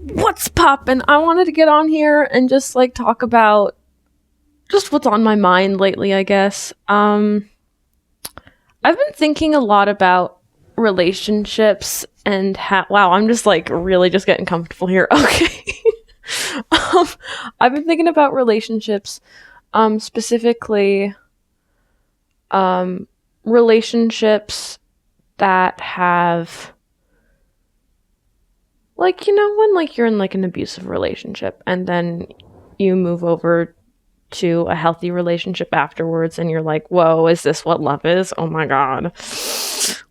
What's poppin'? I wanted to get on here and just like talk about just what's on my mind lately, I guess. I've been thinking a lot about relationships and wow, I'm just like really just getting comfortable here. Okay. um, I've been thinking about relationships, specifically relationships that have, like, when like you're in like an abusive relationship and then you move over to a healthy relationship afterwards and you're like, whoa, is this what love is? Oh my god,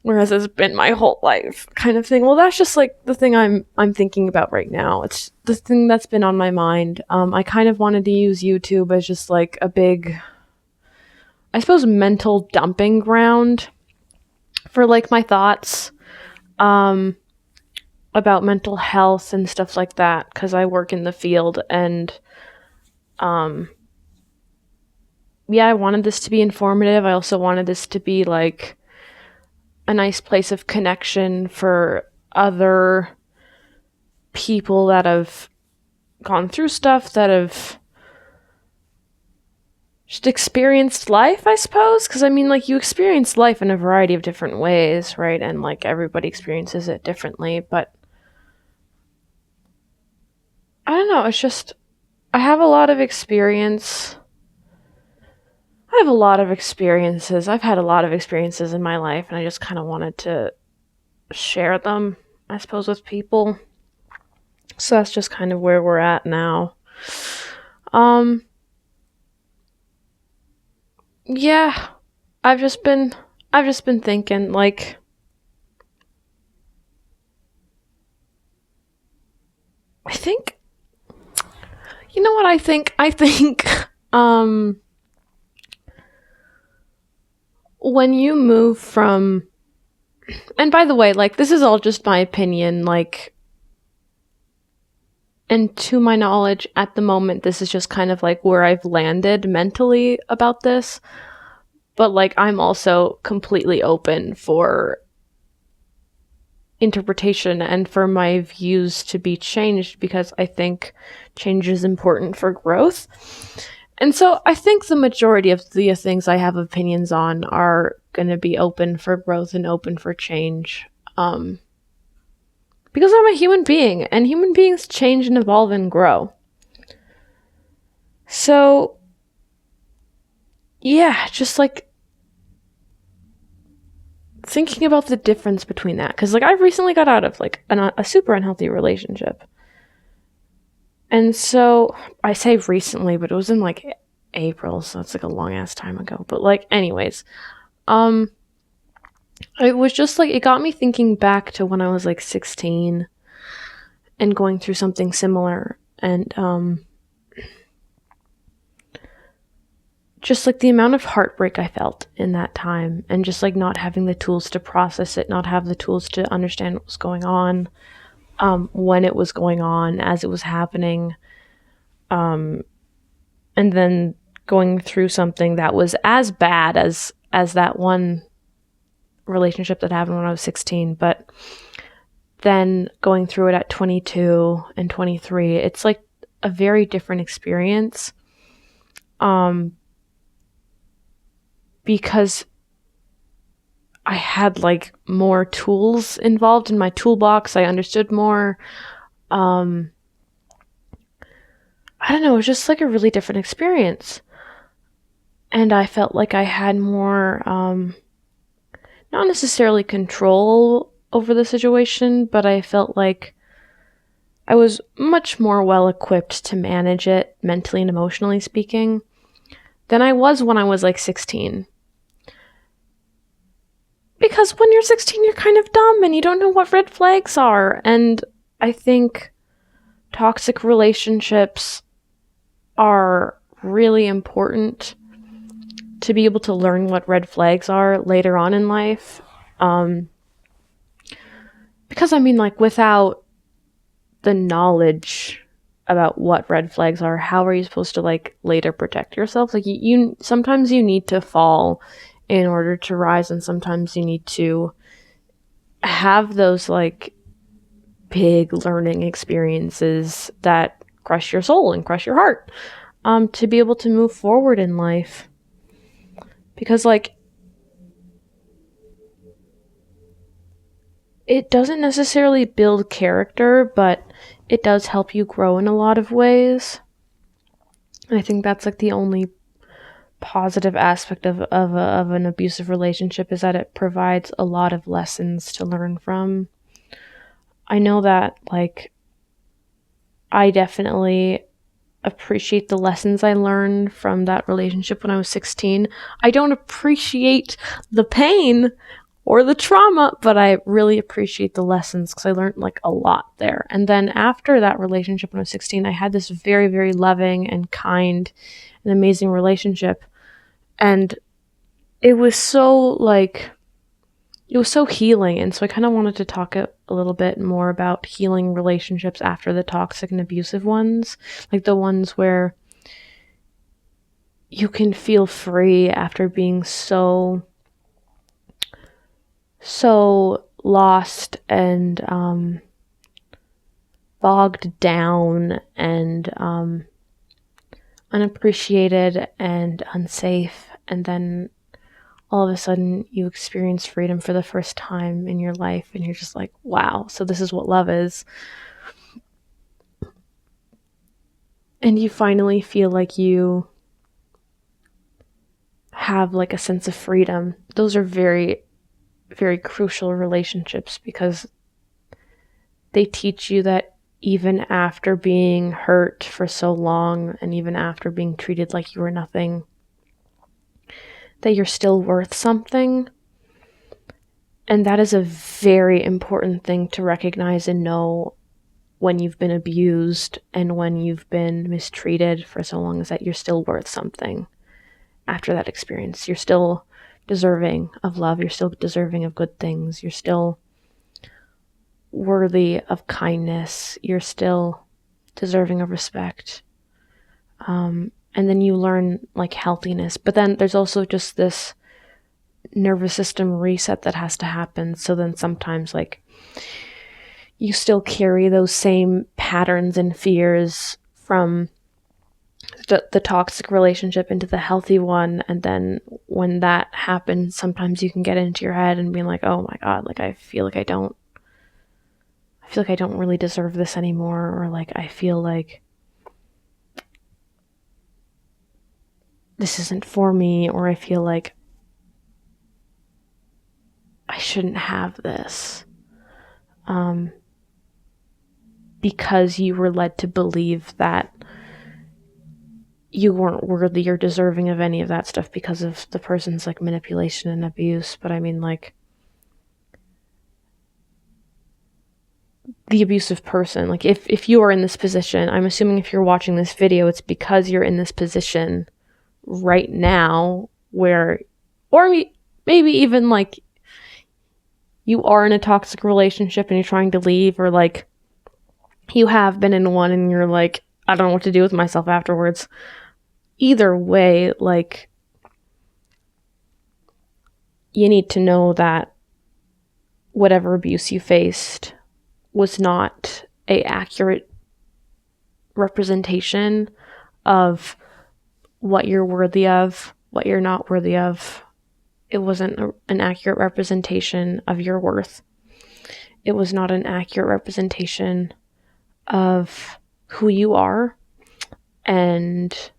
where has this been my whole life, kind of thing. Well, that's just like the thing I'm thinking about right now. It's the thing that's been on my mind. I kind of wanted to use YouTube as just like a big, I suppose, mental dumping ground for like my thoughts about mental health and stuff like that, because I work in the field. And yeah, I wanted this to be informative. I also wanted this to be like a nice place of connection for other people that have gone through stuff, that have just experienced life, I suppose. Because I mean, like, you experience life in a variety of different ways, right? And like everybody experiences it differently. But I don't know, it's just, I have a lot of experience. I've had a lot of experiences in my life, and I just kind of wanted to share them, I suppose, with people. So that's just kind of where we're at now. Yeah, I've just been thinking, like, I think, you know what I think? When you move from, and by the way, like, this is all just my opinion, like, and to my knowledge at the moment, this is just kind of like where I've landed mentally about this. But like, I'm also completely open for interpretation and for my views to be changed, because I think change is important for growth. And so I think the majority of the things I have opinions on are going to be open for growth and open for change. Because I'm a human being, and human beings change and evolve and grow. So, yeah, just like thinking about the difference between that. Because like, I've recently got out of like a super unhealthy relationship. And so, I say recently, but it was in like April, so that's like a long ass time ago. But like, anyways, it was just like, it got me thinking back to when I was like 16 and going through something similar. And just like the amount of heartbreak I felt in that time, and just like not having the tools to process it, not have the tools to understand what was going on, when it was going on, as it was happening, and then going through something that was as bad as that one relationship that happened when I was 16, but then going through it at 22 and 23, it's like a very different experience. Because I had like more tools involved in my toolbox. I understood more. I don't know, it was just like a really different experience. And I felt like I had more, not necessarily control over the situation, but I felt like I was much more well equipped to manage it, mentally and emotionally speaking, than I was when I was like 16. Because when you're 16, you're kind of dumb and you don't know what red flags are. And I think toxic relationships are really important to be able to learn what red flags are later on in life. Because I mean, like, without the knowledge about what red flags are, how are you supposed to like later protect yourself? Like, you sometimes you need to fall in order to rise, and sometimes you need to have those like big learning experiences that crush your soul and crush your heart, to be able to move forward in life. Because, like, it doesn't necessarily build character, but it does help you grow in a lot of ways. And I think that's like the only positive aspect of an abusive relationship, is that it provides a lot of lessons to learn from. I know that, like, I definitely appreciate the lessons I learned from that relationship when I was 16. I don't appreciate the pain or the trauma, but I really appreciate the lessons because I learned like a lot there. And then after that relationship when I was 16, I had this very, very loving and kind and amazing relationship. And it was so healing. And so I kind of wanted to talk a little bit more about healing relationships after the toxic and abusive ones, like the ones where you can feel free after being so lost and bogged down and unappreciated and unsafe, and then all of a sudden you experience freedom for the first time in your life, and you're just like, wow, so this is what love is. And you finally feel like you have like a sense of freedom. Those are very, very crucial relationships, because they teach you that even after being hurt for so long, and even after being treated like you were nothing, that you're still worth something. And that is a very important thing to recognize and know when you've been abused and when you've been mistreated for so long, is that you're still worth something after that experience. You're still deserving of love. You're still deserving of good things. You're still worthy of kindness. You're still deserving of respect. And then you learn like healthiness. But then there's also just this nervous system reset that has to happen. So then sometimes like you still carry those same patterns and fears from the toxic relationship into the healthy one. And then when that happens, sometimes you can get into your head and be like, oh my God, like I feel like I don't really deserve this anymore. Or like, I feel like this isn't for me, or I feel like I shouldn't have this. Because you were led to believe that you weren't worthy or deserving of any of that stuff because of the person's like manipulation and abuse. But I mean, like, the abusive person, like if you are in this position, I'm assuming if you're watching this video, it's because you're in this position right now where, or maybe even like you are in a toxic relationship and you're trying to leave, or like you have been in one and you're like, I don't know what to do with myself afterwards. Either way, like, you need to know that whatever abuse you faced was not an accurate representation of what you're worthy of, what you're not worthy of. It wasn't an accurate representation of your worth. It was not an accurate representation of who you are and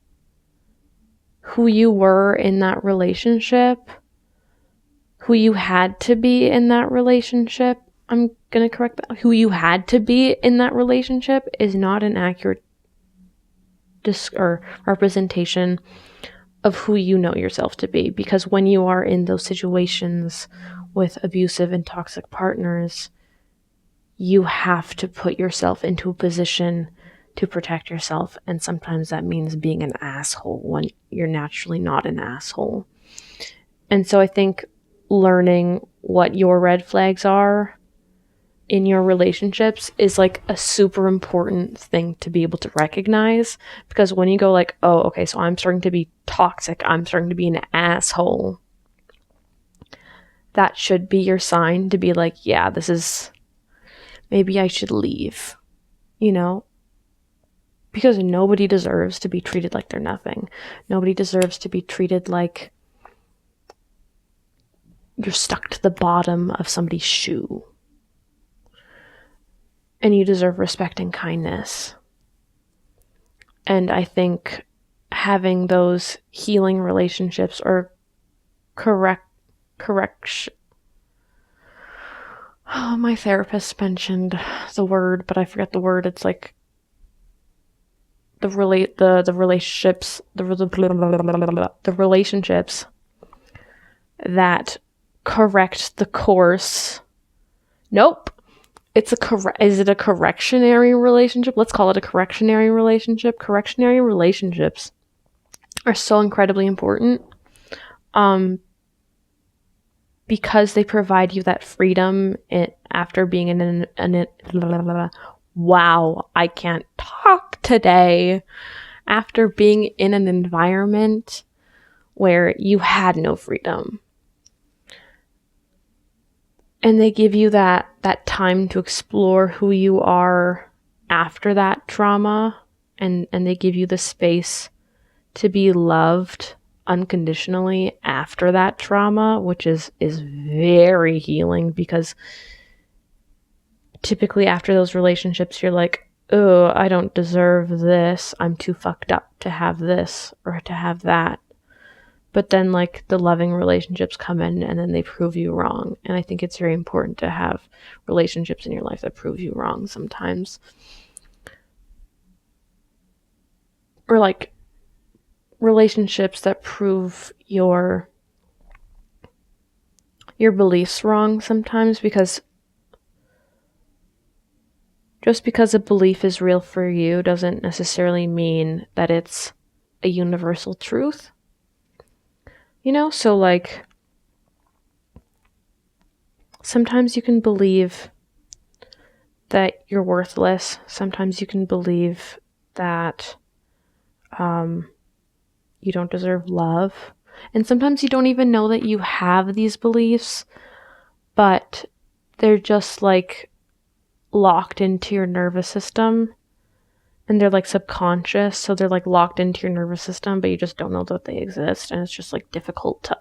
who you were in that relationship, who you had to be in that relationship. I'm going to correct that. Who you had to be in that relationship is not an accurate representation of who you know yourself to be. Because when you are in those situations with abusive and toxic partners, you have to put yourself into a position to protect yourself. And sometimes that means being an asshole when you're naturally not an asshole. And so I think learning what your red flags are in your relationships is like a super important thing to be able to recognize. Because when you go like, oh, okay, so I'm starting to be toxic, I'm starting to be an asshole, that should be your sign to be like, yeah, this is maybe I should leave, you know? Because nobody deserves to be treated like they're nothing. Nobody deserves to be treated like you're stuck to the bottom of somebody's shoe. And you deserve respect and kindness. And I think having those healing relationships or correction. Oh, my therapist mentioned the word, but I forget the word. It's like the relationships that correct the course. Nope. Is it a correctionary relationship? Let's call it a correctionary relationship. Correctionary relationships are so incredibly important. Because they provide you that freedom after being in wow, I can't talk today. After being in an environment where you had no freedom. And they give you that time to explore who you are after that trauma, and they give you the space to be loved unconditionally after that trauma, which is very healing, because typically after those relationships you're like, oh, I don't deserve this, I'm too fucked up to have this or to have that. But then like the loving relationships come in and then they prove you wrong. And I think it's very important to have relationships in your life that prove you wrong sometimes. Or like relationships that prove your beliefs wrong sometimes, because just because a belief is real for you doesn't necessarily mean that it's a universal truth. You know, so like sometimes you can believe that you're worthless. Sometimes you can believe that you don't deserve love. And sometimes you don't even know that you have these beliefs, but they're just like locked into your nervous system. And they're like subconscious, so they're like locked into your nervous system, but you just don't know that they exist. And it's just like difficult to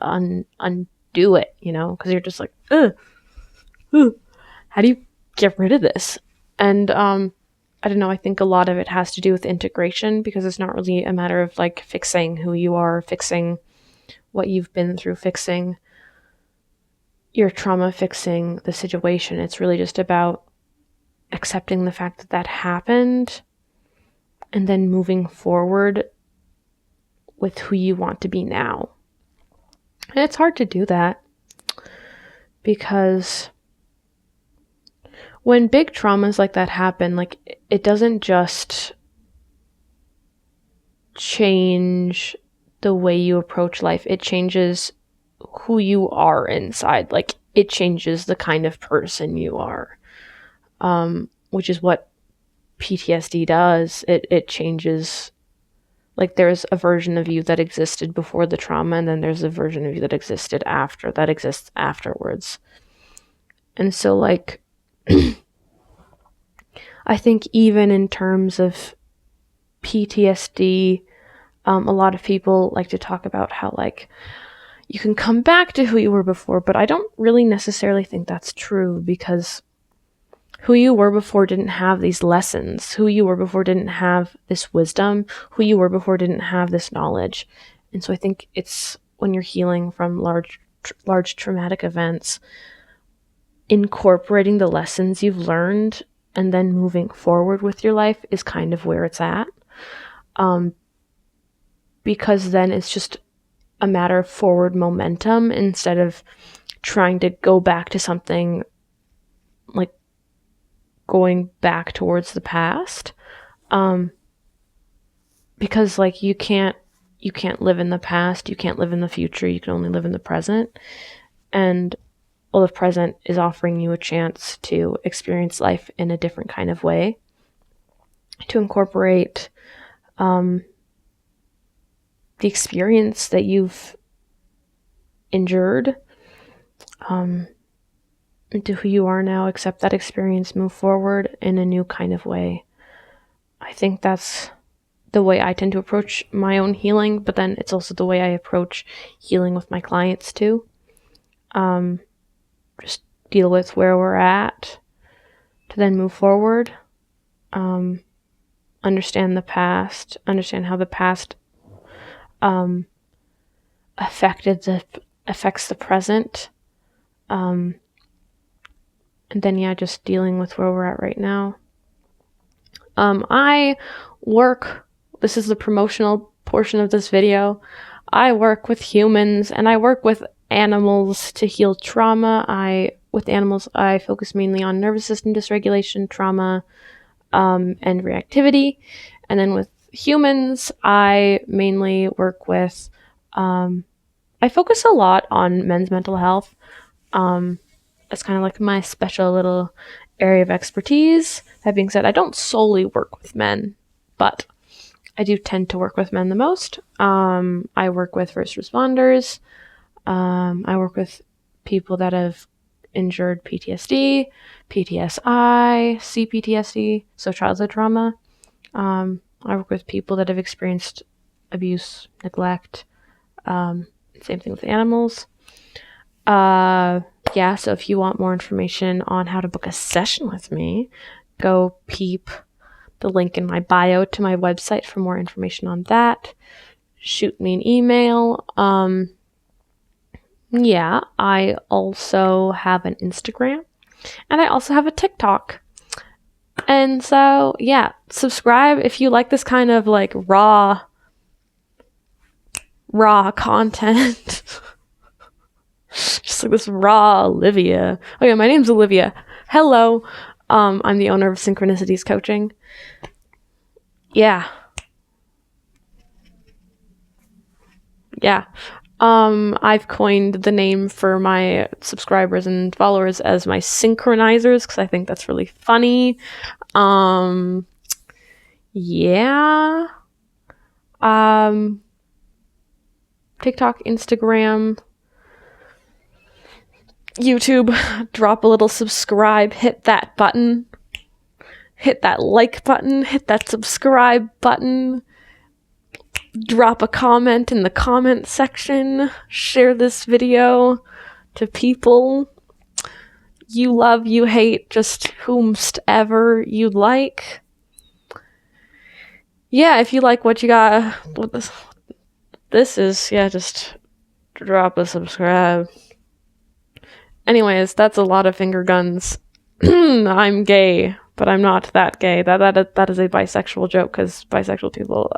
undo it, you know, because you're just like, ugh, how do you get rid of this? And I don't know, I think a lot of it has to do with integration, because it's not really a matter of like fixing who you are, fixing what you've been through, fixing your trauma, fixing the situation. It's really just about accepting the fact that that happened and then moving forward with who you want to be now. And it's hard to do that, because when big traumas like that happen, like it doesn't just change the way you approach life, it changes who you are inside. Like it changes the kind of person you are, which is what PTSD does. It changes, like there's a version of you that existed before the trauma, and then there's a version of you that existed after, that exists afterwards. And so like I think even in terms of PTSD, a lot of people like to talk about how like you can come back to who you were before, but I don't really necessarily think that's true, because who you were before didn't have these lessons. Who you were before didn't have this wisdom. Who you were before didn't have this knowledge. And so I think it's when you're healing from large traumatic events, incorporating the lessons you've learned and then moving forward with your life is kind of where it's at. Because then it's just a matter of forward momentum instead of trying to go back to something, like going back towards the past. Because like you can't live in the past, you can't live in the future, you can only live in the present. And well, the present is offering you a chance to experience life in a different kind of way, to incorporate the experience that you've endured, into who you are now, accept that experience, move forward in a new kind of way. I think that's the way I tend to approach my own healing, but then it's also the way I approach healing with my clients too. Just deal with where we're at to then move forward. Understand the past, understand how the past affects the present. And then, just dealing with where we're at right now. I work, this is the promotional portion of this video. I work with humans and I work with animals to heal trauma. With animals, I focus mainly on nervous system dysregulation, trauma, and reactivity. And then with humans, I mainly work with, I focus a lot on men's mental health. It's kind of like my special little area of expertise. That being said, I don't solely work with men, but I do tend to work with men the most. I work with first responders. I work with people that have endured PTSD, PTSI, CPTSD, so childhood trauma. I work with people that have experienced abuse, neglect. Same thing with animals. So if you want more information on how to book a session with me, go peep the link in my bio to my website for more information on that. Shoot me an email. I also have an Instagram and I also have a TikTok. And so, subscribe if you like this kind of like raw content. Just like this raw Olivia. Oh yeah, my name's Olivia. Hello. I'm the owner of Synchronicities Coaching. Yeah. I've coined the name for my subscribers and followers as my synchronizers because I think that's really funny. TikTok, Instagram, YouTube, drop a little subscribe, hit that button, hit that like button, hit that subscribe button, drop a comment in the comment section, share this video to people you love, you hate, just whomstever you like. If you like what you got, what this is, just drop a subscribe. Anyways, that's a lot of finger guns. I'm gay, but I'm not that gay. That is a bisexual joke because bisexual people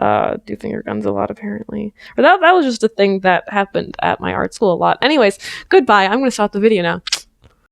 do finger guns a lot, apparently. Or that was just a thing that happened at my art school a lot. Anyways, goodbye. I'm going to stop the video now.